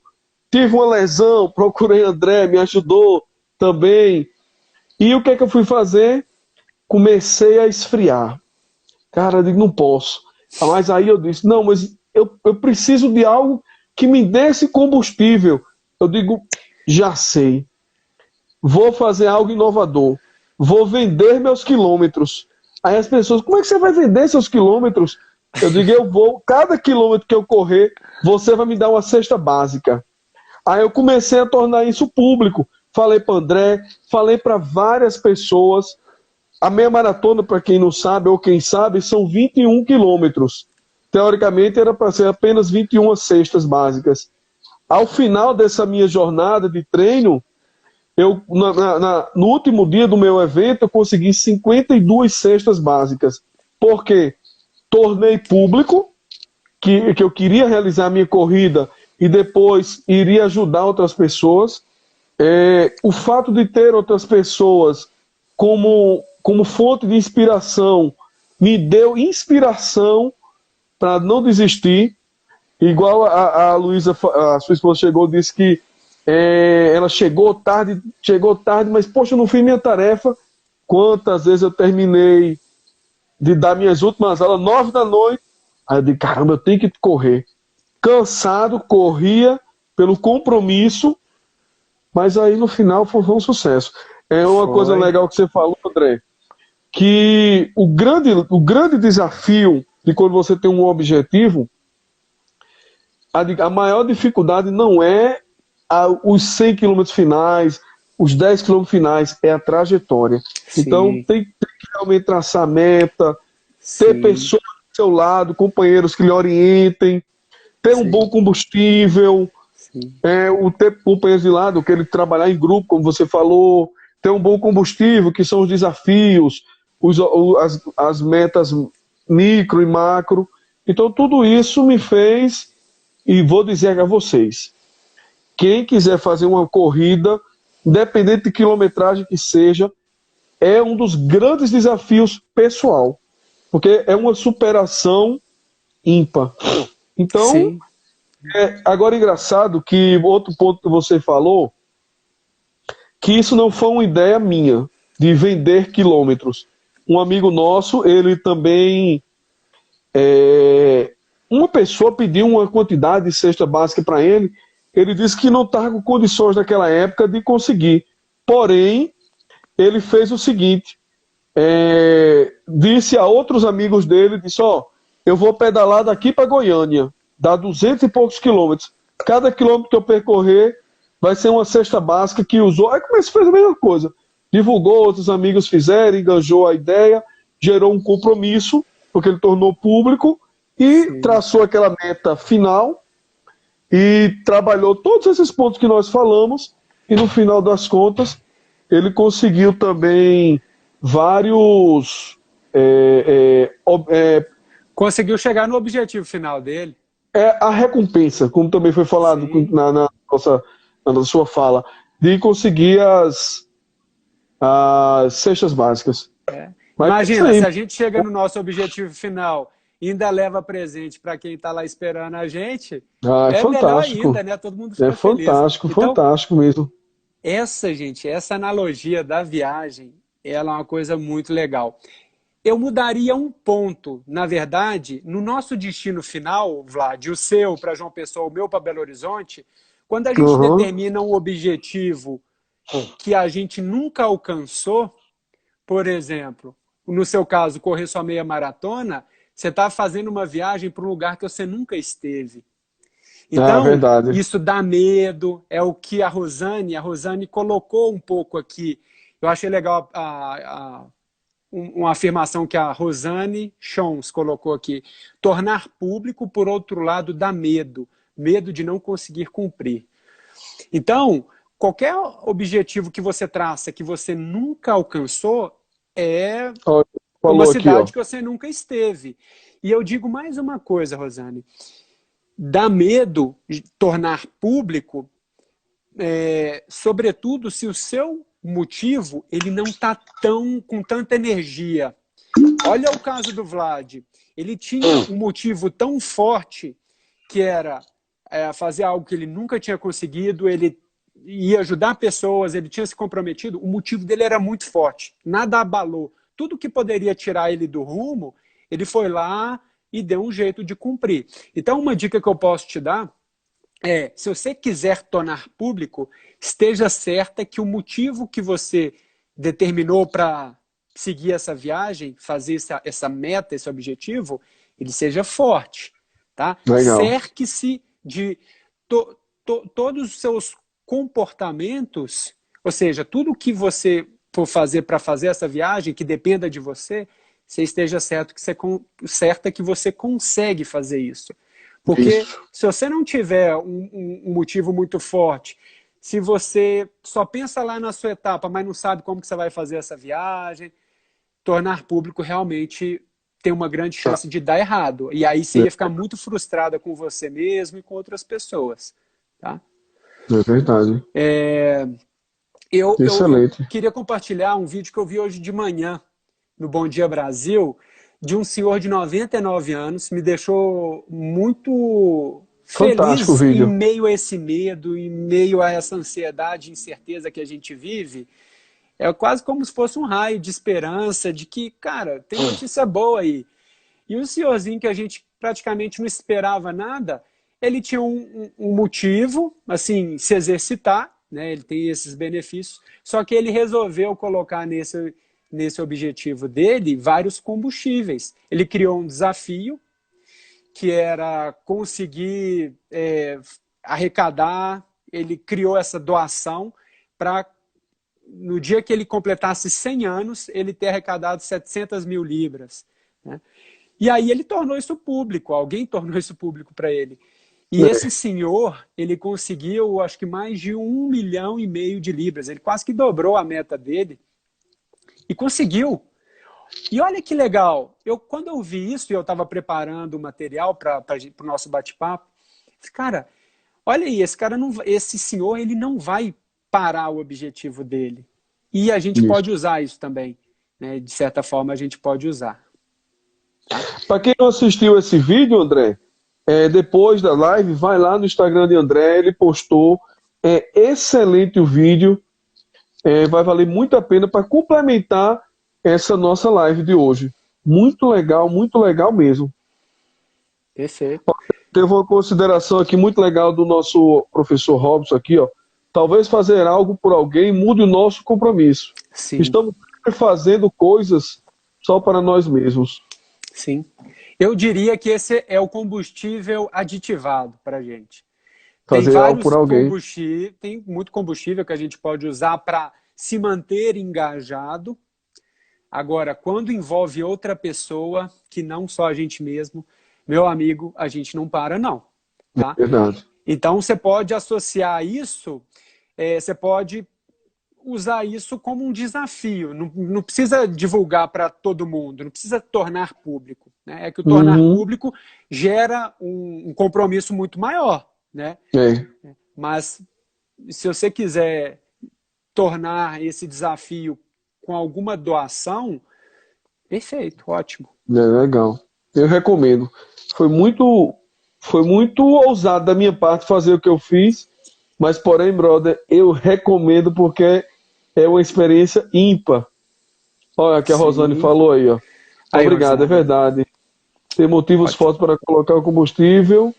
S1: Tive uma lesão, procurei André, me ajudou também. E o que é que eu fui fazer? Comecei a esfriar. Cara, eu digo, não posso. Mas aí eu disse, não, mas eu preciso de algo que me dê esse combustível. Eu digo, já sei. Vou fazer algo inovador. Vou vender meus quilômetros. Aí as pessoas, como é que você vai vender seus quilômetros? Eu digo, eu vou, cada quilômetro que eu correr, você vai me dar uma cesta básica. Aí eu comecei a tornar isso público. Falei para André, falei para várias pessoas. A meia maratona, para quem não sabe, ou quem sabe, são 21 quilômetros. Teoricamente era para ser apenas 21 cestas básicas. Ao final dessa minha jornada de treino, no último dia do meu evento, eu consegui 52 cestas básicas. Por quê? Tornei público que eu queria realizar a minha corrida e depois iria ajudar outras pessoas. O fato de ter outras pessoas como fonte de inspiração me deu inspiração para não desistir. Igual a Luísa, a sua esposa chegou e disse que ela chegou tarde, mas poxa, eu não fiz minha tarefa. Quantas vezes eu terminei de dar minhas últimas aulas, 9 da noite, aí eu digo, caramba, eu tenho que correr. Cansado, corria pelo compromisso, mas aí no final foi um sucesso. É uma coisa legal que você falou, André, que o grande desafio de quando você tem um objetivo, a maior dificuldade não é os 100 quilômetros finais, os 10 quilômetros finais, é a trajetória. Sim. Então tem que realmente traçar meta, ter pessoas do seu lado, companheiros que lhe orientem, ter um bom combustível, ter companheiros de lado, querer trabalhar em grupo, como você falou, ter um bom combustível, que são os desafios, as metas micro e macro. Então tudo isso me fez, e vou dizer a vocês, quem quiser fazer uma corrida, independente de quilometragem que seja, é um dos grandes desafios pessoal, porque é uma superação ímpar. Então, agora engraçado que outro ponto que você falou, que isso não foi uma ideia minha, de vender quilômetros. Um amigo nosso, ele também, uma pessoa pediu uma quantidade de cesta básica para ele disse que não estava com condições naquela época de conseguir. Porém, ele fez o seguinte, disse a outros amigos dele, disse, eu vou pedalar daqui para Goiânia, dá 200 e poucos quilômetros. Cada quilômetro que eu percorrer vai ser uma cesta básica que usou. Aí começou a fazer a mesma coisa. Divulgou, outros amigos fizeram, enganjou a ideia, gerou um compromisso, porque ele tornou público e traçou aquela meta final e trabalhou todos esses pontos que nós falamos e no final das contas ele conseguiu também vários...
S2: conseguiu chegar no objetivo final dele.
S1: A recompensa, como também foi falado na sua fala, de conseguir as cestas básicas.
S2: Mas imagina, se a gente chega no nosso objetivo final e ainda leva presente para quem está lá esperando a gente,
S1: é fantástico.
S2: Melhor ainda, né? Todo mundo fica feliz.
S1: Fantástico, então, fantástico mesmo.
S2: Essa analogia da viagem, ela é uma coisa muito legal. Eu mudaria um ponto, na verdade, no nosso destino final, Vlad, o seu para João Pessoa, o meu para Belo Horizonte, quando a gente determina um objetivo que a gente nunca alcançou, por exemplo, no seu caso, correr sua meia maratona, você está fazendo uma viagem para um lugar que você nunca esteve. Então, isso dá medo, é o que a Rosane colocou um pouco aqui. Eu achei legal uma afirmação que a Rosane Chons colocou aqui. Tornar público, por outro lado, dá medo. Medo de não conseguir cumprir. Então, qualquer objetivo que você traça que você nunca alcançou uma
S1: falou aqui, ó.
S2: cidade que você nunca esteve. E eu digo mais uma coisa, Rosane. Dá medo de tornar público, sobretudo se o seu motivo ele não está com tanta energia. Olha o caso do Vlad. Ele tinha um motivo tão forte que era fazer algo que ele nunca tinha conseguido, ele ia ajudar pessoas, ele tinha se comprometido, o motivo dele era muito forte, nada abalou. Tudo que poderia tirar ele do rumo, ele foi lá e deu um jeito de cumprir. Então, uma dica que eu posso te dar se você quiser tornar público, esteja certa que o motivo que você determinou para seguir essa viagem, fazer essa meta, esse objetivo, ele seja forte. Tá? Cerque-se de todos os seus comportamentos, ou seja, tudo que você for fazer para fazer essa viagem, que dependa de você, você esteja certa que você consegue fazer isso. Porque se você não tiver um motivo muito forte, se você só pensa lá na sua etapa, mas não sabe como que você vai fazer essa viagem, tornar público realmente tem uma grande chance de dar errado. E aí você ia ficar muito frustrada com você mesmo e com outras pessoas. Tá?
S1: É verdade.
S2: Eu queria compartilhar um vídeo que eu vi hoje de manhã no Bom Dia Brasil, de um senhor de 99 anos, me deixou muito feliz em meio a esse medo, em meio a essa ansiedade e incerteza que a gente vive. É quase como se fosse um raio de esperança, de que, cara, tem notícia boa aí. E o senhorzinho que a gente praticamente não esperava nada, ele tinha um motivo, assim, se exercitar, né? Ele tem esses benefícios, só que ele resolveu colocar nesse objetivo dele vários combustíveis. Ele criou um desafio que era conseguir arrecadar, ele criou essa doação para, no dia que ele completasse 100 anos, ele ter arrecadado 700 mil libras. Né? E aí ele tornou isso público, alguém tornou isso público para ele. E esse senhor, ele conseguiu, acho que mais de 1,5 milhão de libras, ele quase que dobrou a meta dele, e conseguiu. E olha que legal, quando eu vi isso e eu estava preparando o material para o nosso bate-papo, cara, olha aí, esse senhor ele não vai parar o objetivo dele. E a gente pode usar isso também. Né? De certa forma, a gente pode usar.
S1: Para quem não assistiu esse vídeo, André, depois da live, vai lá no Instagram de André, ele postou. Excelente o vídeo. Vai valer muito a pena para complementar essa nossa live de hoje. Muito legal mesmo.
S2: Perfeito.
S1: Teve uma consideração aqui muito legal do nosso professor Robson aqui, ó. Talvez fazer algo por alguém mude o nosso compromisso.
S2: Sim.
S1: Estamos fazendo coisas só para nós mesmos.
S2: Sim. Eu diria que esse é o combustível aditivado para a gente.
S1: Fazer algo por alguém.
S2: Tem muito combustível que a gente pode usar para se manter engajado. Agora, quando envolve outra pessoa, que não só a gente mesmo, meu amigo, a gente não para, não. Tá?
S1: Verdade.
S2: Então, você pode associar isso, você pode usar isso como um desafio. Não precisa divulgar para todo mundo, não precisa tornar público. Né? É que o tornar público gera um compromisso muito maior. Né? Mas se você quiser tornar esse desafio com alguma doação, perfeito, ótimo.
S1: Legal. Eu recomendo. Foi muito ousado da minha parte fazer o que eu fiz, mas porém, brother, eu recomendo porque é uma experiência ímpar. Olha o que a Rosane falou aí, ó. Obrigado, Rosane. É verdade. Ter motivos fortes para colocar o combustível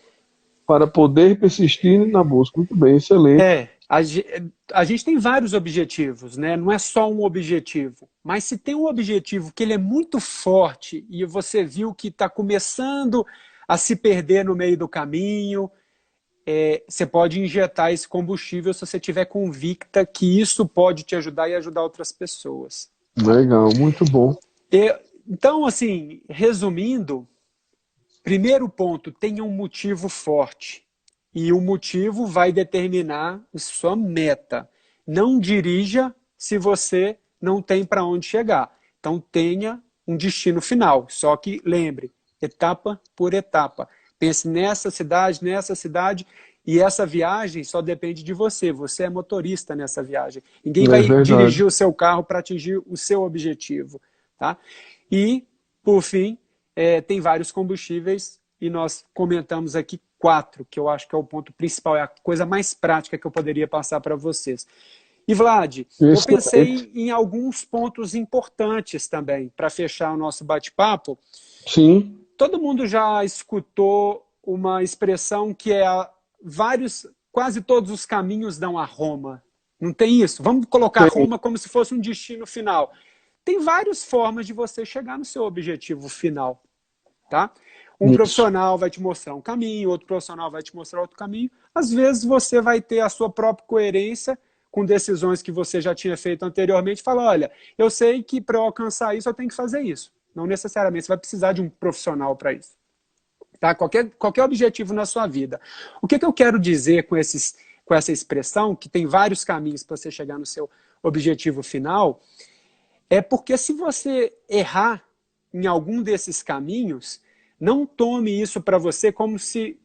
S1: para poder persistir na busca. Muito bem, excelente.
S2: A gente tem vários objetivos, né? Não é só um objetivo. Mas se tem um objetivo que ele é muito forte e você viu que está começando a se perder no meio do caminho, você pode injetar esse combustível se você estiver convicta que isso pode te ajudar e ajudar outras pessoas.
S1: Legal, muito bom.
S2: Então, assim, resumindo, primeiro ponto, tenha um motivo forte. E o motivo vai determinar a sua meta. Não dirija se você não tem para onde chegar. Então, tenha um destino final. Só que, lembre, etapa por etapa. Pense nessa cidade, e essa viagem só depende de você. Você é motorista nessa viagem. Ninguém
S1: É
S2: vai
S1: verdade.
S2: dirigir o seu carro para atingir o seu objetivo. Tá? E, por fim, tem vários combustíveis, e nós comentamos aqui 4, que eu acho que é o ponto principal, é a coisa mais prática que eu poderia passar para vocês. E, Vlad, eu
S1: Excelente.
S2: pensei em alguns pontos importantes também, para fechar o nosso bate-papo.
S1: Sim,
S2: Todo mundo já escutou uma expressão que é quase todos os caminhos dão a Roma. Não tem isso? Vamos colocar
S1: tem.
S2: Roma como se fosse um destino final. Tem várias formas de você chegar no seu objetivo final, tá? Um
S1: Isso.
S2: profissional vai te mostrar um caminho, outro profissional vai te mostrar outro caminho. Às vezes você vai ter a sua própria coerência com decisões que você já tinha feito anteriormente e fala, olha, eu sei que para eu alcançar isso eu tenho que fazer isso. Não necessariamente você vai precisar de um profissional para isso. Tá? Qualquer objetivo na sua vida. O que eu quero dizer com essa expressão, que tem vários caminhos para você chegar no seu objetivo final, é porque se você errar em algum desses caminhos, não tome isso para você como se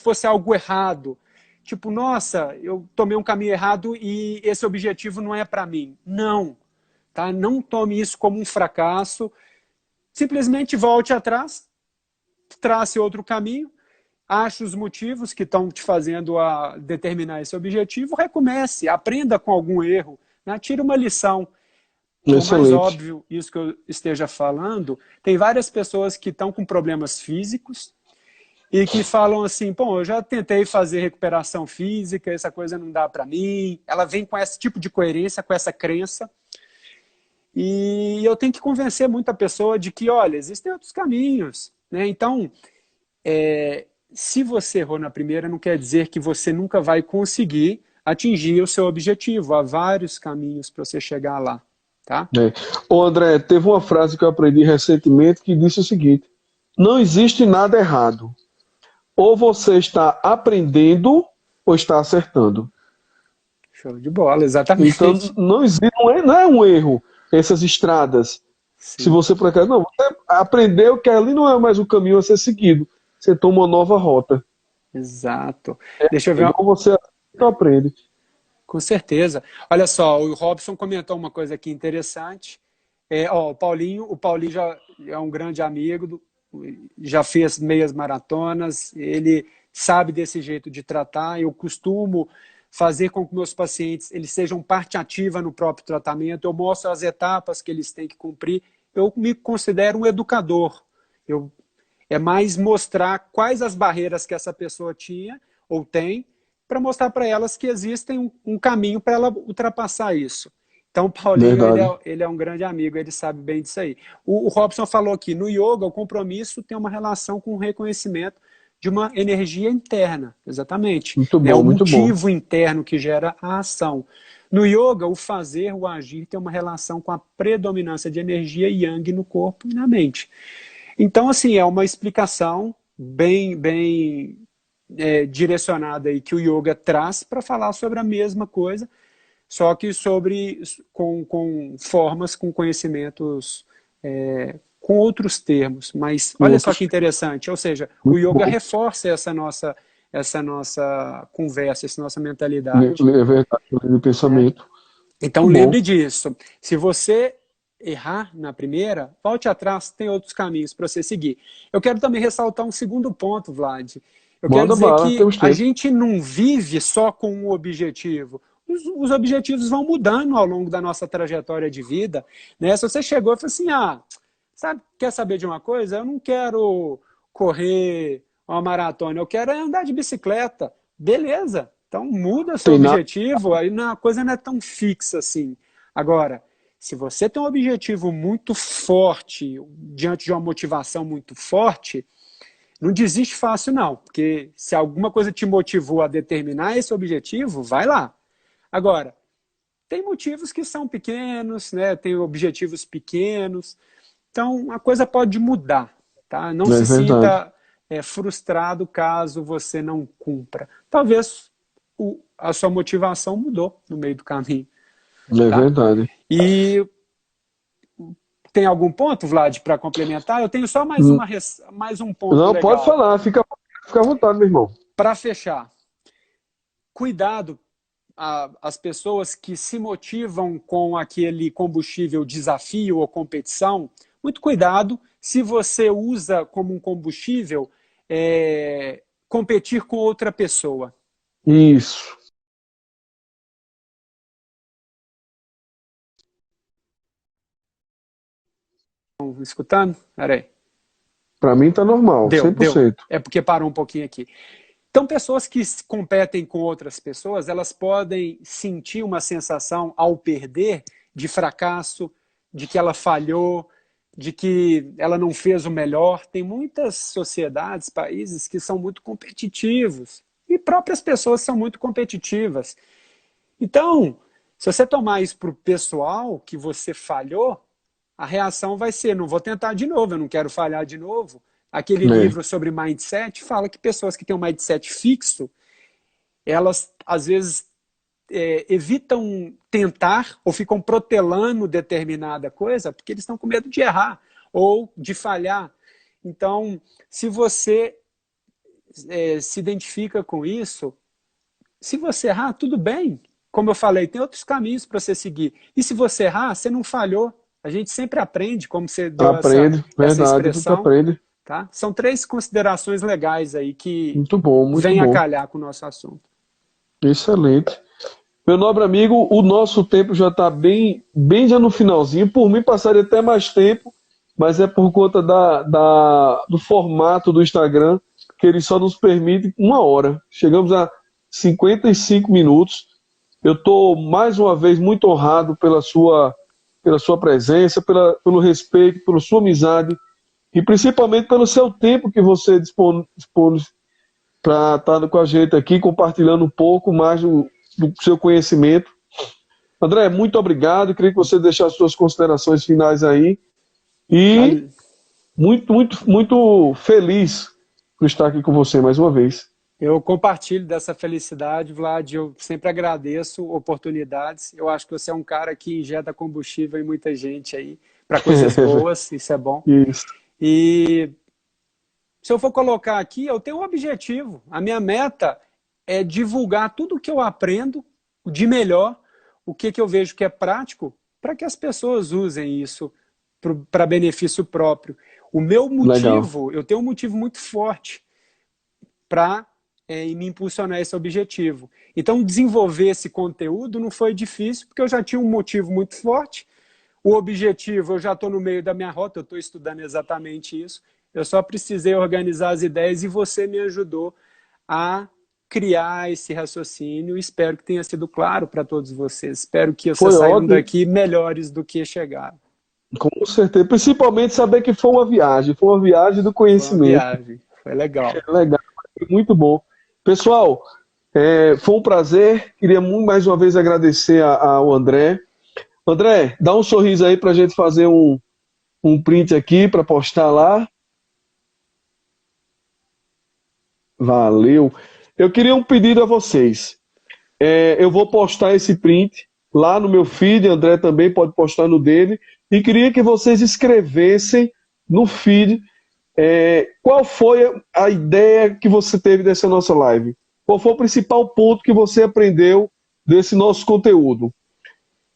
S2: fosse algo errado. Tipo, nossa, eu tomei um caminho errado e esse objetivo não é para mim. Não, tá? Não tome isso como um fracasso. Simplesmente volte atrás, trace outro caminho, ache os motivos que estão te fazendo a determinar esse objetivo, recomece, aprenda com algum erro, né? Tire uma lição. Por mais
S1: Excelente.
S2: óbvio isso que eu esteja falando, tem várias pessoas que estão com problemas físicos e que falam assim, pô, eu já tentei fazer recuperação física, essa coisa não dá para mim. Ela vem com esse tipo de coerência, com essa crença. E eu tenho que convencer muita pessoa de que, olha, existem outros caminhos, né? Então, se você errou na primeira, não quer dizer que você nunca vai conseguir atingir o seu objetivo. Há vários caminhos para você chegar lá, tá?
S1: É. Ô André, teve uma frase que eu aprendi recentemente que disse o seguinte: não existe nada errado. Ou você está aprendendo ou está acertando.
S2: Show de bola,
S1: Então
S2: exatamente.
S1: não existe, não é um erro essas estradas. Se
S2: Sim,
S1: você por acaso, não, você aprendeu que ali não é mais o caminho a ser seguido. Você toma uma nova rota.
S2: exato. Deixa eu ver,
S1: Ou você aprende.
S2: com certeza. Olha só, o Robson comentou uma coisa aqui interessante. O Paulinho já é um grande amigo, já fez meias maratonas, ele sabe desse jeito de tratar. Eu costumo fazer com que meus pacientes eles sejam parte ativa no próprio tratamento. Eu mostro as etapas que eles têm que cumprir. Eu me considero um educador. Eu, é mais mostrar quais as barreiras que essa pessoa tinha ou tem, para mostrar para elas que existem um caminho para ela ultrapassar isso. Então, o Paulinho,
S1: Verdade.
S2: ele é um grande amigo, ele sabe bem disso aí. O Robson falou que no yoga, o compromisso tem uma relação com o reconhecimento de uma energia interna, exatamente.
S1: Muito
S2: Né? O
S1: bom, muito bom.
S2: motivo interno que gera a ação. No yoga, o fazer, o agir, tem uma relação com a predominância de energia yang no corpo e na mente. Então, assim, é uma explicação bem direcionada aí que o yoga traz para falar sobre a mesma coisa, só que com formas, com conhecimentos, com outros termos. Mas
S1: E
S2: olha só
S1: outros,
S2: que interessante, ou seja, o
S1: muito
S2: yoga
S1: bom.
S2: reforça essa nossa conversa, essa nossa mentalidade.
S1: É verdade, de
S2: Né?
S1: pensamento.
S2: Então
S1: Muito
S2: lembre
S1: bom.
S2: disso. Se você errar na primeira, volte atrás, tem outros caminhos para você seguir. Eu quero também ressaltar um segundo ponto, Vlad. Eu quero
S1: Manda
S2: dizer
S1: bala,
S2: que
S1: temos
S2: a
S1: tempo.
S2: gente não vive só com um objetivo. Os objetivos vão mudando ao longo da nossa trajetória de vida. Né? Se você chegou e falou assim, sabe, quer saber de uma coisa? Eu não quero correr uma maratona, eu quero andar de bicicleta. Beleza, então muda seu
S1: Tem nada.
S2: objetivo, aí a coisa não é tão fixa assim. Agora, se você tem um objetivo muito forte, diante de uma motivação muito forte, não desiste fácil não, porque se alguma coisa te motivou a determinar esse objetivo, vai lá. Agora, tem motivos que são pequenos, né? Tem objetivos pequenos, então a coisa pode mudar, tá? Não
S1: É
S2: se
S1: verdade.
S2: sinta frustrado caso você não cumpra. Talvez a sua motivação mudou no meio do caminho,
S1: É
S2: tá?
S1: verdade.
S2: E tem algum ponto, Vlad, para complementar? Eu tenho só mais um ponto
S1: Não,
S2: legal.
S1: pode falar, fica à vontade, meu irmão.
S2: Para fechar, cuidado as pessoas que se motivam com aquele combustível desafio ou competição, muito cuidado se você usa como um combustível competir com outra pessoa.
S1: Isso.
S2: Estão escutando? Peraí.
S1: Para mim tá normal,
S2: Deu.
S1: 100%.
S2: É porque parou um pouquinho aqui. Então, pessoas que competem com outras pessoas, elas podem sentir uma sensação ao perder de fracasso, de que ela falhou, de que ela não fez o melhor. Tem muitas sociedades, países que são muito competitivos e próprias pessoas são muito competitivas. Então, se você tomar isso para o pessoal, que você falhou, a reação vai ser, não vou tentar de novo, eu não quero falhar de novo. Aquele livro sobre mindset fala que pessoas que têm um mindset fixo, elas às vezes evitam tentar ou ficam protelando determinada coisa porque eles estão com medo de errar ou de falhar. Então, se você se identifica com isso, se você errar, tudo bem. Como eu falei, tem outros caminhos para você seguir. E se você errar, você não falhou. A gente sempre aprende, como você deu essa expressão.
S1: Aprende.
S2: Tá? São 3 considerações legais aí que
S1: muito bom.
S2: vêm a calhar com o nosso assunto.
S1: Excelente. Meu nobre amigo, o nosso tempo já está bem já no finalzinho. Por mim, passaria até mais tempo, mas é por conta do formato do Instagram, que ele só nos permite 1 hora. Chegamos a 55 minutos. Eu estou, mais uma vez, muito honrado pela sua presença, pelo respeito, pela sua amizade e principalmente pelo seu tempo que você dispõe para estar com a gente aqui, compartilhando um pouco mais do seu conhecimento. André, muito obrigado. Queria que você deixasse suas considerações finais aí. E muito feliz por estar aqui com você mais uma vez.
S2: Eu compartilho dessa felicidade, Vlad. Eu sempre agradeço oportunidades. Eu acho que você é um cara que injeta combustível em muita gente aí para coisas boas. Isso é bom.
S1: Isso.
S2: E se eu for colocar aqui, eu tenho um objetivo. A minha meta é divulgar tudo o que eu aprendo de melhor, o que eu vejo que é prático, para que as pessoas usem isso para benefício próprio. O meu motivo, eu tenho um motivo muito forte para me impulsionar esse objetivo. Então, desenvolver esse conteúdo não foi difícil, porque eu já tinha um motivo muito forte. O objetivo, eu já estou no meio da minha rota, eu estou estudando exatamente isso. Eu só precisei organizar as ideias e você me ajudou a criar esse raciocínio. Espero que tenha sido claro para todos vocês. Espero que vocês saiam daqui melhores do que chegaram.
S1: Com certeza. Principalmente saber que foi uma viagem do conhecimento.
S2: Foi uma viagem, foi legal.
S1: Legal, foi muito bom. Pessoal, foi um prazer. Queria mais uma vez agradecer ao André. André, dá um sorriso aí para a gente fazer um print aqui para postar lá. Valeu. Eu queria um pedido a vocês. Eu vou postar esse print lá no meu feed, André também pode postar no dele, e queria que vocês escrevessem no feed qual foi a ideia que você teve dessa nossa live. Qual foi o principal ponto que você aprendeu desse nosso conteúdo.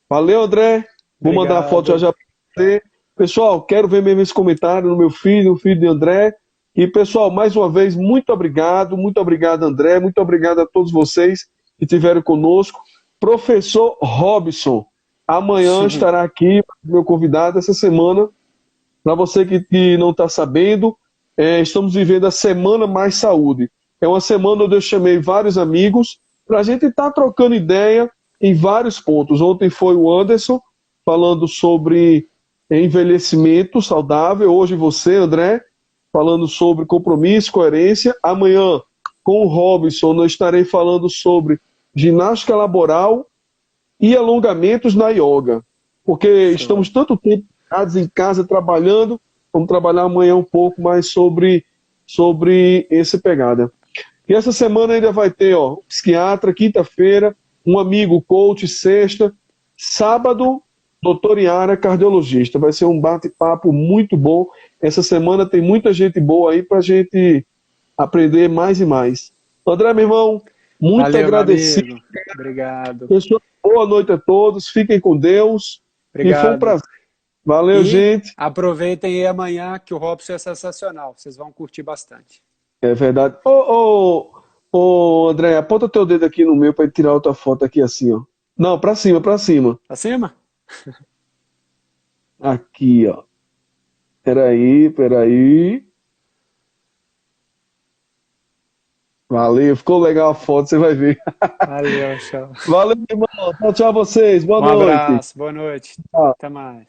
S1: Valeu, André. Vou mandar a foto já para você. Pessoal, quero ver mesmo esse comentário no meu feed, no feed de André. E, pessoal, mais uma vez, muito obrigado, André, muito obrigado a todos vocês que estiveram conosco. Professor Robson, amanhã estará aqui, meu convidado, essa semana. Para você que não está sabendo, estamos vivendo a Semana Mais Saúde. É uma semana onde eu chamei vários amigos para a gente estar trocando ideia em vários pontos. Ontem foi o Anderson falando sobre envelhecimento saudável. Hoje você, André, falando sobre compromisso, coerência. Amanhã, com o Robson, eu estarei falando sobre ginástica laboral e alongamentos na yoga. Porque estamos tanto tempo em casa trabalhando, vamos trabalhar amanhã um pouco mais sobre essa pegada. E essa semana ainda vai ter psiquiatra, quinta-feira, um amigo coach, sexta, sábado doutor Iara, cardiologista. Vai ser um bate-papo muito bom. Essa semana tem muita gente boa aí para a gente aprender mais e mais. André, meu irmão, muito
S2: Valeu, meu
S1: agradecido.
S2: amigo. Obrigado.
S1: Pessoal, boa noite a todos. Fiquem com Deus. E foi um
S2: Obrigado.
S1: prazer. Valeu,
S2: E
S1: gente.
S2: aproveitem aí amanhã, que o Robson é sensacional. Vocês vão curtir bastante.
S1: É verdade. Ô, André, aponta teu dedo aqui no meu para tirar outra foto aqui assim, ó. Não, para cima, para cima.
S2: Pra cima?
S1: Aqui, ó. Peraí, peraí. Valeu, ficou legal a foto, você vai ver.
S2: Valeu, tchau.
S1: Valeu, irmão. Tchau, tchau a vocês. Boa
S2: Um
S1: noite.
S2: abraço, boa noite.
S1: Tchau.
S2: Até mais.